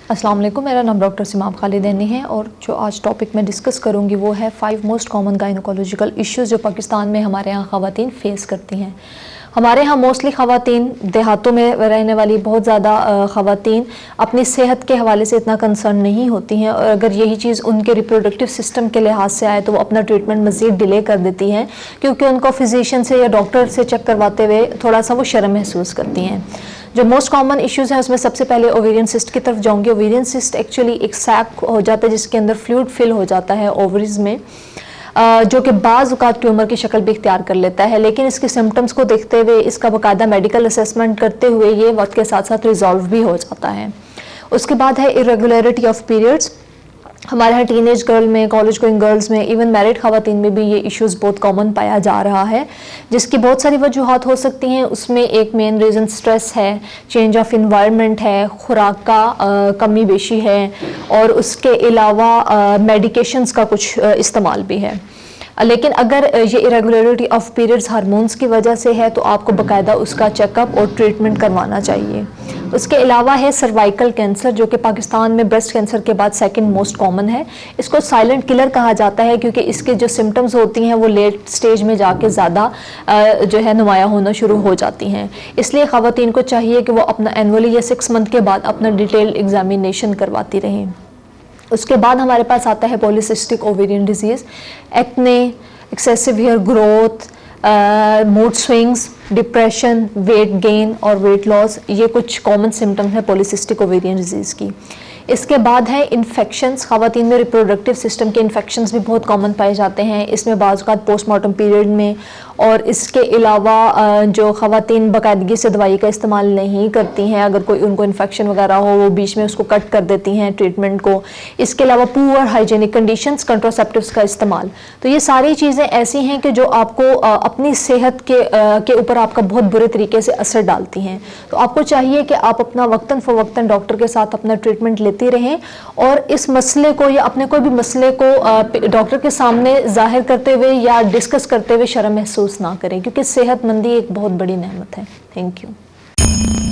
السلام علیکم، میرا نام ڈاکٹر سمام خالدینی ہے اور جو آج ٹاپک میں ڈسکس کروں گی وہ ہے 5 موسٹ کامن گائنوکولوجیکل ایشوز جو پاکستان میں ہمارے ہاں خواتین فیس کرتی ہیں۔ ہمارے ہاں موسٹلی خواتین دیہاتوں میں رہنے والی بہت زیادہ خواتین اپنی صحت کے حوالے سے اتنا کنسرن نہیں ہوتی ہیں، اور اگر یہی چیز ان کے ریپروڈکٹیو سسٹم کے لحاظ سے آئے تو وہ اپنا ٹریٹمنٹ مزید ڈیلے کر دیتی ہیں، کیونکہ ان کو فزیشین سے یا ڈاکٹر سے چیک کرواتے ہوئے تھوڑا سا وہ شرم محسوس کرتی ہیں۔ جو موسٹ کامن ایشوز ہیں اس میں سب سے پہلے اوویرین سسٹ کی طرف جاؤں گی۔ اوویرین سسٹ ایکچولی ایک سیک ہو جاتا ہے جس کے اندر فلوئڈ فل ہو جاتا ہے اووریز میں، جو کہ بعض اوقات ٹیومر کی شکل بھی اختیار کر لیتا ہے، لیکن اس کے سمٹمز کو دیکھتے ہوئے اس کا باقاعدہ میڈیکل اسیسمنٹ کرتے ہوئے یہ وقت کے ساتھ ساتھ ریزالو بھی ہو جاتا ہے۔ اس کے بعد ہے irregularity آف پیریڈس۔ ہمارے یہاں ٹین ایج گرل میں، کالج گوئنگ گرلز میں، ایون میرڈ خواتین میں بھی یہ ایشوز بہت کامن پایا جا رہا ہے، جس کی بہت ساری وجوہات ہو سکتی ہیں۔ اس میں ایک مین ریزن سٹریس ہے، چینج آف انوائرمنٹ ہے، خوراک کا کمی بیشی ہے، اور اس کے علاوہ میڈیکیشنز کا کچھ استعمال بھی ہے۔ لیکن اگر یہ irregularity آف پیریڈز ہارمونز کی وجہ سے ہے تو آپ کو باقاعدہ اس کا چیک اپ اور ٹریٹمنٹ کروانا چاہیے۔ اس کے علاوہ ہے سروائکل کینسر، جو کہ پاکستان میں بریسٹ کینسر کے بعد سیکنڈ موسٹ کامن ہے۔ اس کو سائلنٹ کلر کہا جاتا ہے کیونکہ اس کے جو سمٹمز ہوتی ہیں وہ لیٹ سٹیج میں جا کے زیادہ جو ہے نمایاں ہونا شروع ہو جاتی ہیں۔ اس لیے خواتین کو چاہیے کہ وہ اپنا اینولی یا 6 منتھ کے بعد اپنا ڈیٹیلڈ ایگزامینیشن کرواتی رہیں۔ اس کے بعد ہمارے پاس آتا ہے polycystic ovarian disease, acne, excessive hair growth, mood swings, depression, weight gain اور ویٹ لاس، یہ کچھ کامن سمٹم ہیں پولیسسٹک اوویرین ڈیزیز کی۔ اس کے بعد ہے انفیکشنز۔ خواتین میں ریپروڈکٹیو سسٹم کے انفیکشنز بھی بہت کامن پائے جاتے ہیں، اس میں بعض اوقات پوسٹ مارٹم پیریڈ میں، اور اس کے علاوہ جو خواتین باقاعدگی سے دوائی کا استعمال نہیں کرتی ہیں، اگر کوئی ان کو انفیکشن وغیرہ ہو وہ بیچ میں اس کو کٹ کر دیتی ہیں ٹریٹمنٹ کو۔ اس کے علاوہ پور ہائیجینک کنڈیشنز، کنٹراسیپٹیوز کا استعمال، تو یہ ساری چیزیں ایسی ہیں کہ جو آپ کو اپنی صحت کے اوپر آپ کا بہت برے طریقے سے اثر ڈالتی ہیں۔ تو آپ کو چاہیے کہ آپ اپنا وقتاً فوقتاً ڈاکٹر کے ساتھ اپنا ٹریٹمنٹ لیتی رہیں، اور اس مسئلے کو یا اپنے کوئی بھی مسئلے کو ڈاکٹر کے سامنے ظاہر کرتے ہوئے یا ڈسکس کرتے ہوئے شرم محسوس نہ کریں، کیونکہ صحت مندی ایک بہت بڑی نعمت ہے۔ Thank you.